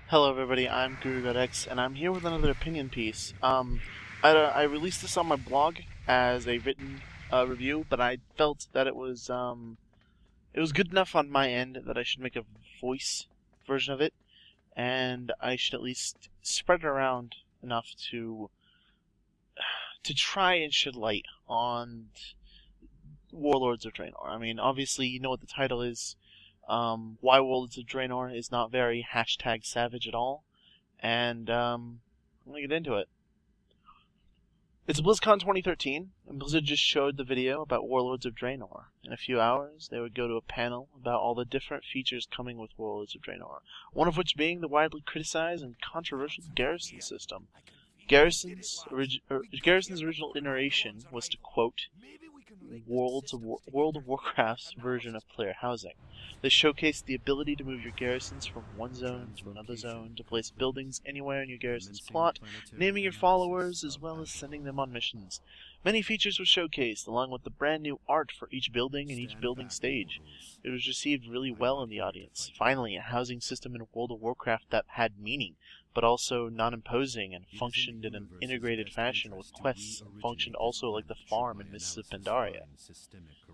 Hello everybody, I'm GuruGodX, and I'm here with another opinion piece. I released this on my blog as a written review, but I felt that it was good enough on my end that I should make a voice version of it, and I should at least spread it around enough to try and shed light on Warlords of Draenor. I mean, obviously you know what the title is. Why Warlords of Draenor is not very #savage at all, and I'm gonna get into it. It's BlizzCon 2013, and Blizzard just showed the video about Warlords of Draenor. In a few hours, they would go to a panel about all the different features coming with Warlords of Draenor, one of which being the widely criticized and controversial garrison system. Garrison's original iteration was to quote World of Warcraft's version of player housing. They showcased the ability to move your garrisons from one zone to another zone, to place buildings anywhere in your garrison's plot, naming your followers, as well as sending them on missions. Many features were showcased, along with the brand new art for each building and each building stage. It was received really well in the audience. Finally, a housing system in World of Warcraft that had meaning, but also non-imposing and functioned in an integrated fashion with quests, and functioned also like the farm in Mists of Pandaria.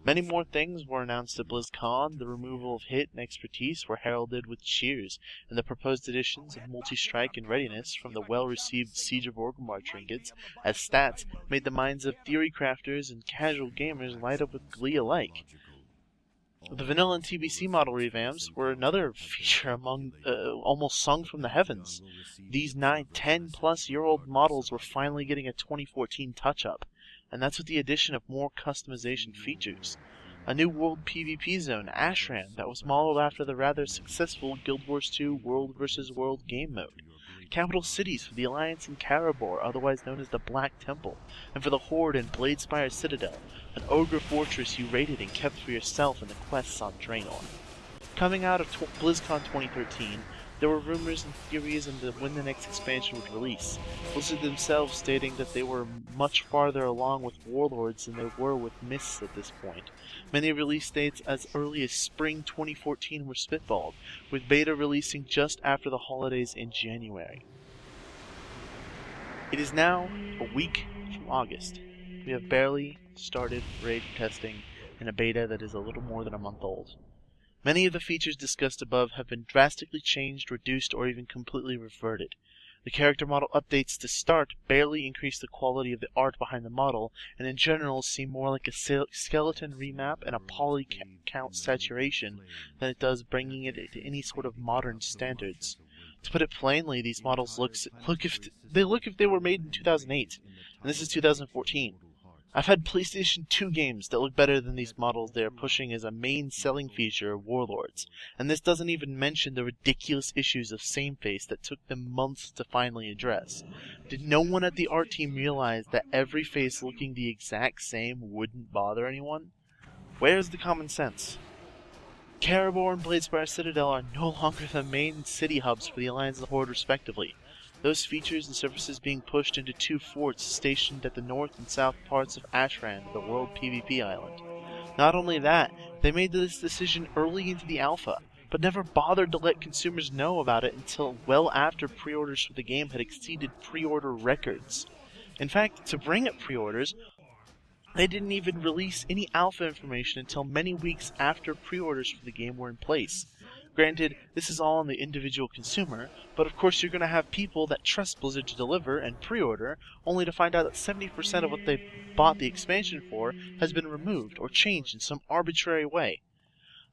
Many more things were announced at BlizzCon. The removal of hit and expertise were heralded with cheers, and the proposed additions of multi-strike and readiness from the well-received Siege of Orgrimmar trinkets as stats made the minds of theory crafters and casual gamers light up with glee alike. The vanilla and TBC model revamps were another feature among almost sung from the heavens. These 10-plus-year-old models were finally getting a 2014 touch-up, and that's with the addition of more customization features. A new world PvP zone, Ashran, that was modeled after the rather successful Guild Wars 2 World vs. World game mode. Capital cities for the Alliance in Karabor, otherwise known as the Black Temple, and for the Horde in Bladespire Citadel, an ogre fortress you raided and kept for yourself in the quests on Draenor. Coming out of BlizzCon 2013, there were rumors and theories into when the next expansion would release, Blizzard themselves stating that they were much farther along with Warlords than they were with Mists at this point. Many release dates as early as spring 2014 were spitballed, with beta releasing just after the holidays in January. It is now a week from August. We have barely started raid testing in a beta that is a little more than a month old. Many of the features discussed above have been drastically changed, reduced, or even completely reverted. The character model updates to start barely increase the quality of the art behind the model, and in general seem more like a skeleton remap and a poly count saturation than it does bringing it to any sort of modern standards. To put it plainly, these models look if they were made in 2008, and this is 2014. I've had PlayStation 2 games that look better than these models they are pushing as a main selling feature of Warlords, and this doesn't even mention the ridiculous issues of same face that took them months to finally address. Did no one at the art team realize that every face looking the exact same wouldn't bother anyone? Where's the common sense? Karabor and Bladespire Citadel are no longer the main city hubs for the Alliance and the Horde respectively. Those features and services being pushed into two forts stationed at the north and south parts of Ashran, the world PvP island. Not only that, they made this decision early into the alpha, but never bothered to let consumers know about it until well after pre-orders for the game had exceeded pre-order records. In fact, to bring up pre-orders, they didn't even release any alpha information until many weeks after pre-orders for the game were in place. Granted, this is all on the individual consumer, but of course you're going to have people that trust Blizzard to deliver and pre-order, only to find out that 70% of what they bought the expansion for has been removed or changed in some arbitrary way.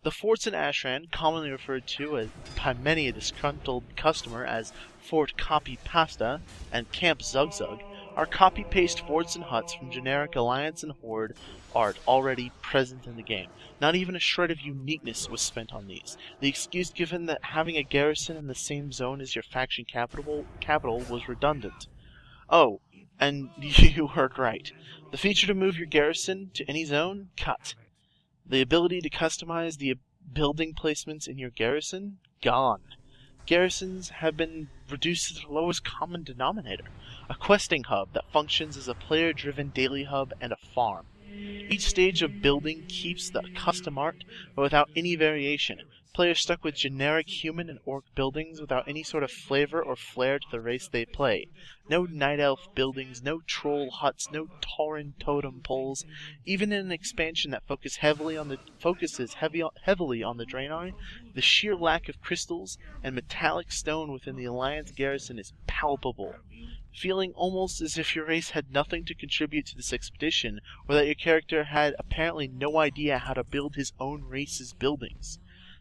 The forts in Ashran, commonly referred to by many a disgruntled customer as Fort Copy Pasta and Camp Zugzug, are copy-paste forts and huts from generic Alliance and Horde art already present in the game. Not even a shred of uniqueness was spent on these. The excuse given that having a garrison in the same zone as your faction capital was redundant. Oh, and you heard right. The feature to move your garrison to any zone? Cut. The ability to customize the building placements in your garrison? Gone. Garrisons have been reduced to the lowest common denominator, a questing hub that functions as a player-driven daily hub and a farm. Each stage of building keeps the custom art, but without any variation. Players stuck with generic human and orc buildings without any sort of flavor or flair to the race they play. No night elf buildings, no troll huts, no tauren totem poles. Even in an expansion that focuses heavily on the Draenor, the sheer lack of crystals and metallic stone within the Alliance garrison is palpable. Feeling almost as if your race had nothing to contribute to this expedition, or that your character had apparently no idea how to build his own race's buildings.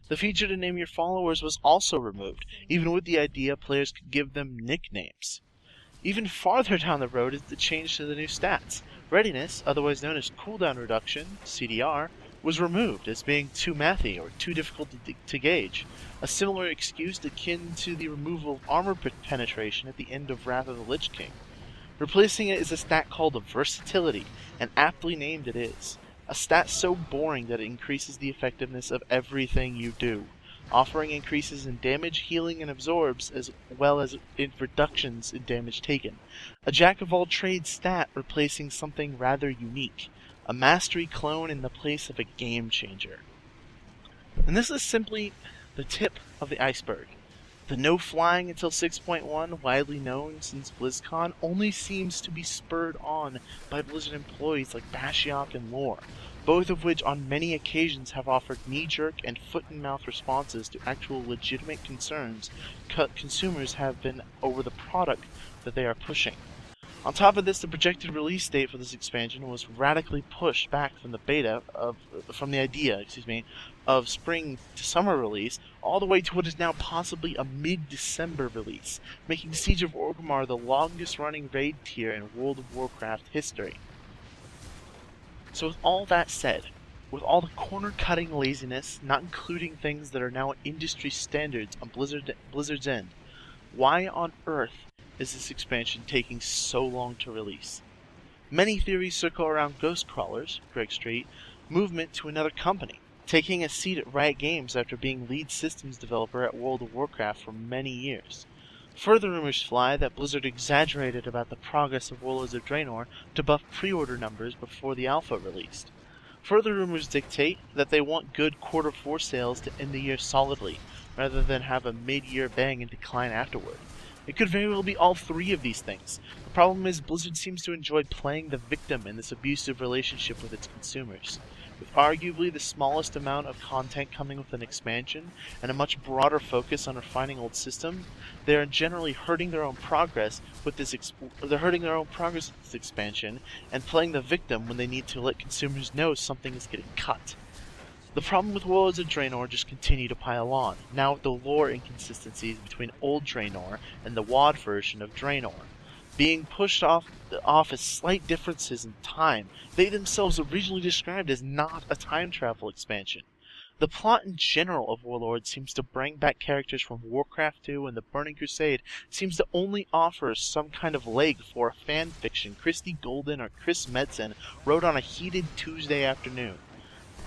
The feature to name your followers was also removed, even with the idea players could give them nicknames. Even farther down the road is the change to the new stats. Readiness, otherwise known as cooldown reduction, CDR, was removed as being too mathy or too difficult to gauge, a similar excuse akin to the removal of armor penetration at the end of Wrath of the Lich King. Replacing it is a stat called versatility, and aptly named it is. A stat so boring that it increases the effectiveness of everything you do, offering increases in damage, healing, and absorbs, as well as in reductions in damage taken. A jack-of-all-trades stat replacing something rather unique, a mastery clone in the place of a game-changer. And this is simply the tip of the iceberg. The no flying until 6.1, widely known since BlizzCon, only seems to be spurred on by Blizzard employees like Bashiok and Lore, both of which on many occasions have offered knee-jerk and foot-and-mouth responses to actual legitimate concerns consumers have been over the product that they are pushing. On top of this, the projected release date for this expansion was radically pushed back from the idea of spring to summer release, all the way to what is now possibly a mid-December release, making Siege of Orgrimmar the longest-running raid tier in World of Warcraft history. So with all that said, with all the corner-cutting laziness, not including things that are now industry standards on Blizzard's end, why on earth is this expansion taking so long to release? Many theories circle around Ghost Crawlers, Greg Street, movement to another company, taking a seat at Riot Games after being lead systems developer at World of Warcraft for many years. Further rumors fly that Blizzard exaggerated about the progress of Warlords of Draenor to buff pre-order numbers before the alpha released. Further rumors dictate that they want good quarter 4 sales to end the year solidly, rather than have a mid-year bang and decline afterward. It could very well be all three of these things. The problem is Blizzard seems to enjoy playing the victim in this abusive relationship with its consumers. With arguably the smallest amount of content coming with an expansion, and a much broader focus on refining old systems, they are generally hurting their own progress with this expansion, and playing the victim when they need to let consumers know something is getting cut. The problem with Warlords of Draenor just continue to pile on, now with the lore inconsistencies between old Draenor and the WoD version of Draenor being pushed off as slight differences in time they themselves originally described as not a time travel expansion. The plot in general of Warlords seems to bring back characters from Warcraft 2, and the Burning Crusade seems to only offer some kind of leg for a fan fiction Christy Golden or Chris Metzen wrote on a heated Tuesday afternoon.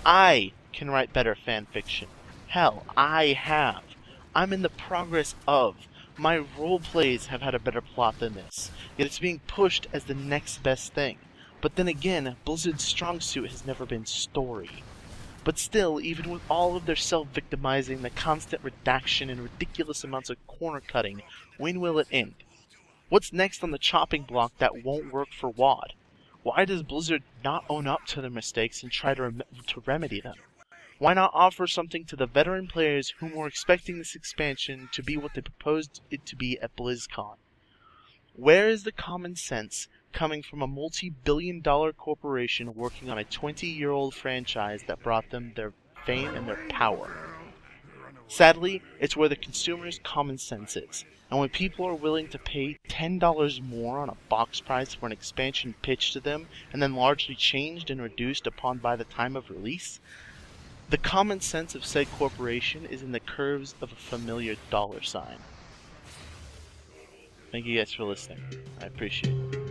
I can write better fan fiction. Hell, I have. I'm in the progress of. My role plays have had a better plot than this, yet it's being pushed as the next best thing. But then again, Blizzard's strong suit has never been story. But still, even with all of their self-victimizing, the constant redaction, and ridiculous amounts of corner-cutting, when will it end? What's next on the chopping block that won't work for WoD? Why does Blizzard not own up to their mistakes and try to remedy them? Why not offer something to the veteran players whom were expecting this expansion to be what they proposed it to be at BlizzCon? Where is the common sense coming from a multi-billion-dollar corporation working on a 20-year-old franchise that brought them their fame and their power? Sadly, it's where the consumer's common sense is. And when people are willing to pay $10 more on a box price for an expansion pitched to them and then largely changed and reduced upon by the time of release, the common sense of said corporation is in the curves of a familiar dollar sign. Thank you guys for listening. I appreciate it.